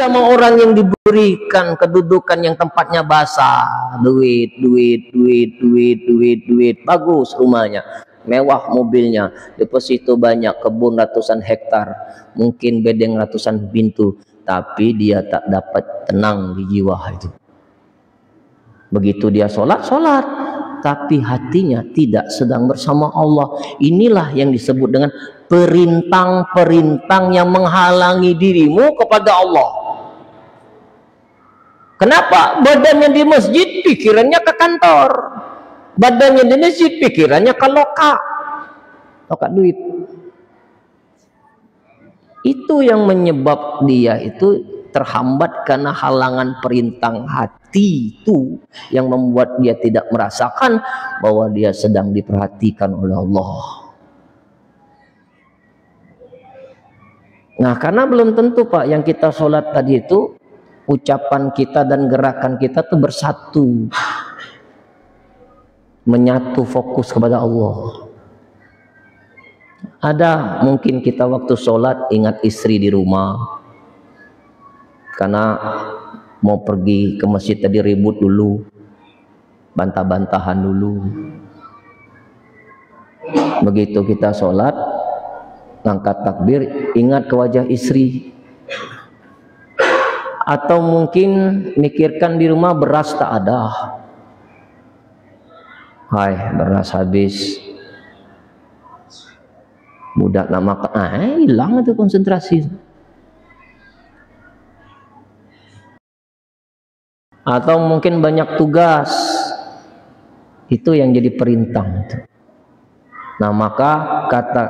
sama orang yang diberikan kedudukan yang tempatnya basah, duit, bagus rumahnya, mewah mobilnya, deposito banyak, kebun ratusan hektar, mungkin bedeng ratusan pintu, tapi dia tak dapat tenang di jiwa itu. Begitu dia sholat, tapi hatinya tidak sedang bersama Allah. Inilah yang disebut dengan perintang-perintang yang menghalangi dirimu kepada Allah. Kenapa? Badannya di masjid, pikirannya ke kantor. Badannya di masjid, pikirannya ke lokak duit. Itu yang menyebab dia itu terhambat karena halangan perintah hati itu, yang membuat dia tidak merasakan bahwa dia sedang diperhatikan oleh Allah. Nah, karena belum tentu Pak yang kita sholat tadi itu ucapan kita dan gerakan kita tuh bersatu, menyatu fokus kepada Allah. Ada mungkin kita waktu sholat ingat istri di rumah, karena mau pergi ke masjid tadi ribut dulu, bantah-bantahan dulu. Begitu kita sholat, angkat takbir, ingat ke wajah istri. Atau mungkin mikirkan di rumah beras tak ada. Hai, beras habis. Budak nak makan, hilang itu konsentrasi. Atau mungkin banyak tugas, itu yang jadi perintah itu. Nah, maka kata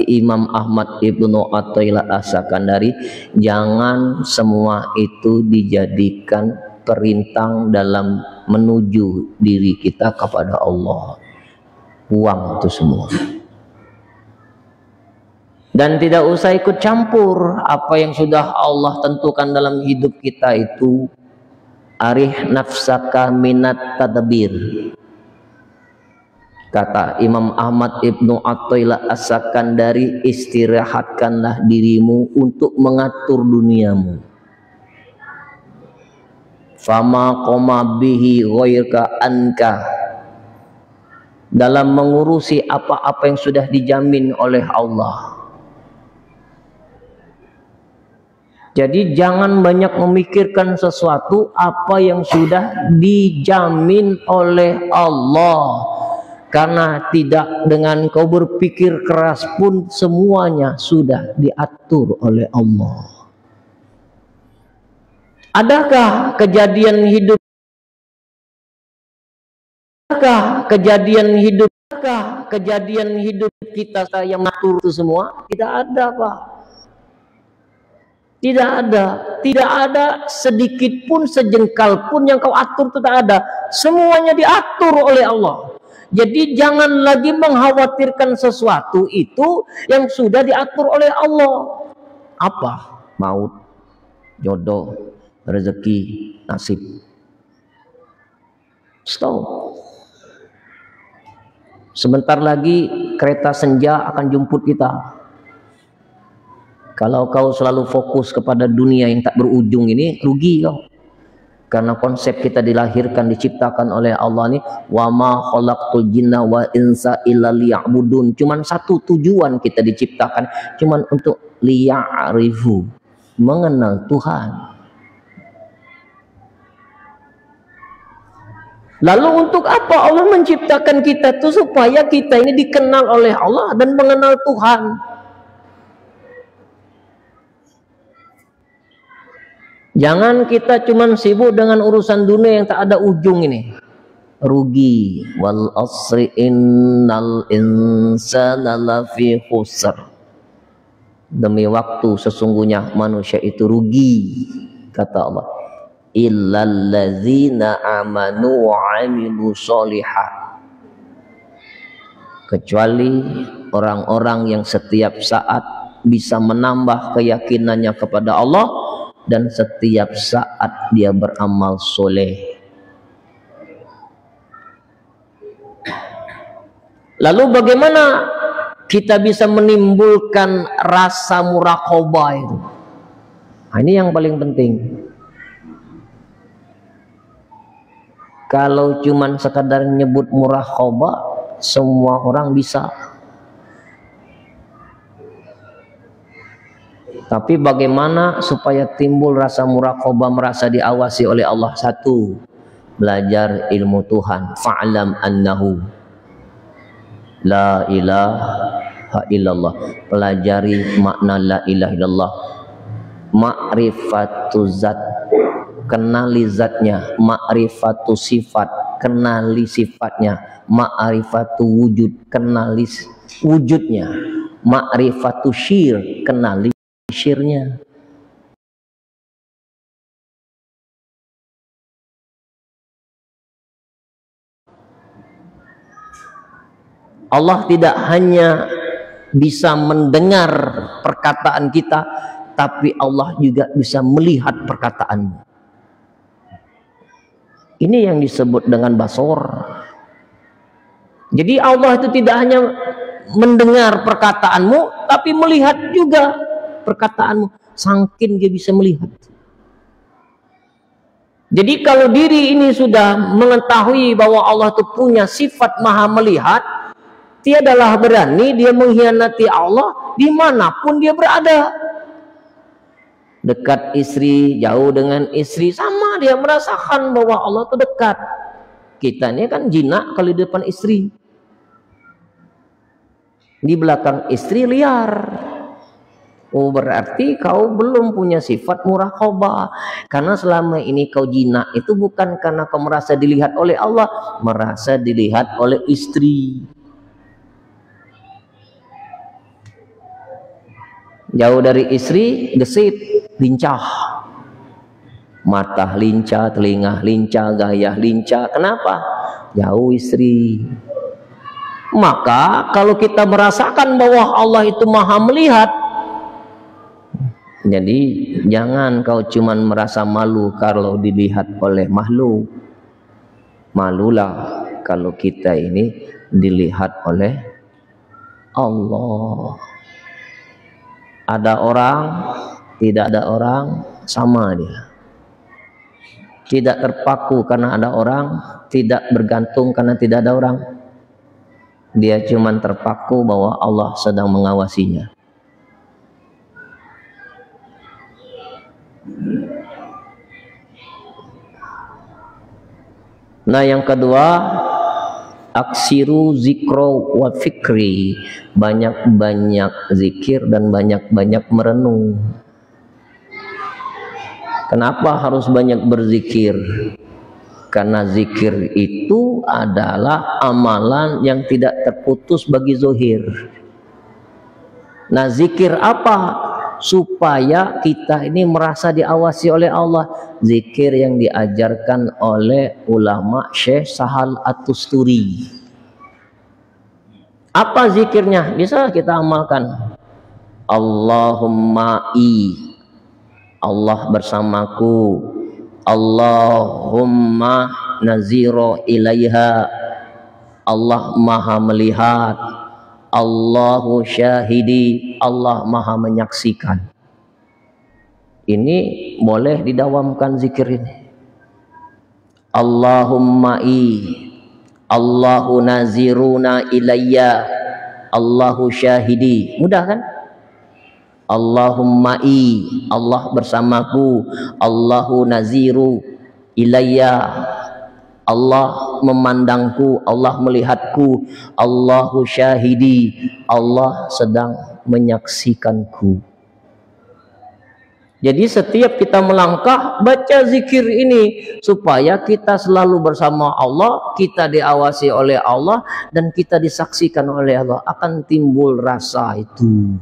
Imam Ahmad Ibnu Athaillah As-Sakandari, jangan semua itu dijadikan perintah dalam menuju diri kita kepada Allah. Buang itu semua. Dan tidak usah ikut campur apa yang sudah Allah tentukan dalam hidup kita itu. Arih nafsaka minat tadbir. Kata Imam Ahmad Ibnu Athaillah As-Sakandari, istirahatkanlah dirimu untuk mengatur duniamu. Fama qoma bihi ghairka anka, dalam mengurusi apa-apa yang sudah dijamin oleh Allah. Jadi jangan banyak memikirkan sesuatu apa yang sudah dijamin oleh Allah. Karena tidak dengan kau berpikir keras pun semuanya sudah diatur oleh Allah. Adakah kejadian hidup kita yang mengatur itu semua? Tidak ada, Pak. Tidak ada sedikit pun, sejengkal pun yang kau atur itu tak ada. Semuanya diatur oleh Allah. Jadi jangan lagi mengkhawatirkan sesuatu itu yang sudah diatur oleh Allah. Apa? Maut, jodoh, rezeki, nasib. Stop. Sebentar lagi kereta senja akan jemput kita. Kalau kau selalu fokus kepada dunia yang tak berujung ini, rugi kau. Karena konsep kita dilahirkan, diciptakan oleh Allah ini, wa ma khalaqtul jinna wa insa illa liya'budun. Cuman satu tujuan kita diciptakan, cuman untuk liya'rifu, mengenal Tuhan. Lalu untuk apa Allah menciptakan kita itu? Supaya kita ini dikenal oleh Allah dan mengenal Tuhan. Jangan kita cuman sibuk dengan urusan dunia yang tak ada ujung ini. Rugi. Wal asri innal insana lafi khusr. Demi waktu sesungguhnya manusia itu rugi, kata Allah. Illal ladzina amanu wa 'amilu sholihat. Kecuali orang-orang yang setiap saat bisa menambah keyakinannya kepada Allah dan setiap saat dia beramal soleh. Lalu bagaimana kita bisa menimbulkan rasa muraqabah itu? Nah, ini yang paling penting. Kalau cuman sekadar nyebut muraqabah, semua orang bisa. Tapi bagaimana supaya timbul rasa muraqabah, merasa diawasi oleh Allah? Satu, belajar ilmu Tuhan. Fa'lam annahu la ilaha illallah. Pelajari makna la ilaha illallah. Ma'rifatu zat, kenali zatnya. Ma'rifatu sifat, kenali sifatnya. Ma'rifatu wujud, kenali wujudnya. Ma'rifatu syir, kenali syirnya. Allah tidak hanya bisa mendengar perkataan kita, tapi Allah juga bisa melihat perkataanmu. Ini yang disebut dengan basor. Jadi Allah itu tidak hanya mendengar perkataanmu, tapi melihat juga perkataanmu. Saking dia bisa melihat. Jadi kalau diri ini sudah mengetahui bahwa Allah itu punya sifat maha melihat, tiadalah berani dia mengkhianati Allah dimanapun dia berada. Dekat istri, jauh dengan istri, sama dia merasakan bahwa Allah itu dekat. Kita ini kan jinak kalau di depan istri, di belakang istri liar. Oh, berarti kau belum punya sifat muraqabah. Karena selama ini kau jinak itu bukan karena kau merasa dilihat oleh Allah, merasa dilihat oleh istri. Jauh dari istri, gesit, lincah. Mata lincah, telinga lincah, gaya lincah. Kenapa? Jauh istri. Maka kalau kita merasakan bahwa Allah itu maha melihat, jadi jangan kau cuman merasa malu kalau dilihat oleh makhluk. Malulah kalau kita ini dilihat oleh Allah. Ada orang, tidak ada orang, sama dia. Tidak terpaku karena ada orang, tidak bergantung karena tidak ada orang. Dia cuma terpaku bahwa Allah sedang mengawasinya. Nah, yang kedua, aksiru zikro wa fikri, banyak-banyak zikir dan banyak-banyak merenung. Kenapa harus banyak berzikir? Karena zikir itu adalah amalan yang tidak terputus bagi zohir. Nah, zikir apa? Supaya kita ini merasa diawasi oleh Allah. Zikir yang diajarkan oleh ulama Syekh Sahal At-Tusturi. Apa zikirnya? Bisa kita amalkan. Allahumma Allah bersamaku. Allahumma naziro ilaiha, Allah maha melihat. Allahu syahidi, Allah maha menyaksikan. Ini boleh didawamkan zikir ini. Allahumma Allahu naziruna ilayya, Allahu syahidi. Mudah kan? Allahumma Allah bersamaku. Allahu naziru ilayya, Allah memandangku, Allah melihatku. Allahu syahidi, Allah sedang menyaksikanku. Jadi setiap kita melangkah, baca zikir ini supaya kita selalu bersama Allah, kita diawasi oleh Allah, dan kita disaksikan oleh Allah. Akan timbul rasa itu.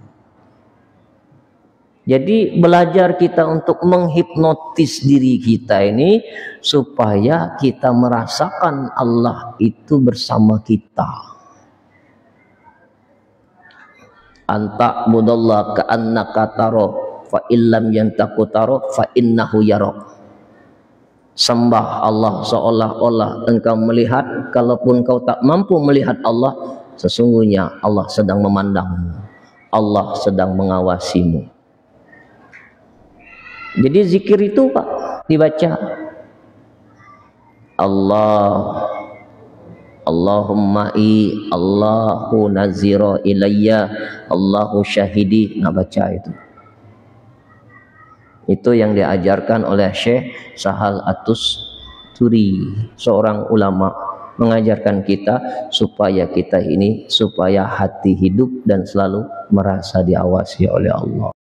Jadi belajar kita untuk menghipnotis diri kita ini supaya kita merasakan Allah itu bersama kita. Anta budallah ka'annaka taro fa illam yantaku taro fa innahu yarok. Sembah Allah seolah-olah engkau melihat, kalaupun kau tak mampu melihat Allah, sesungguhnya Allah sedang memandangmu, Allah sedang mengawasimu. Jadi zikir itu Pak dibaca Allahumma Allahu nazira ilayya, Allahu syahidi. Nah, baca itu. Itu yang diajarkan oleh Syekh Sahal At-Tusturi, seorang ulama, mengajarkan kita supaya hati hidup dan selalu merasa diawasi oleh Allah.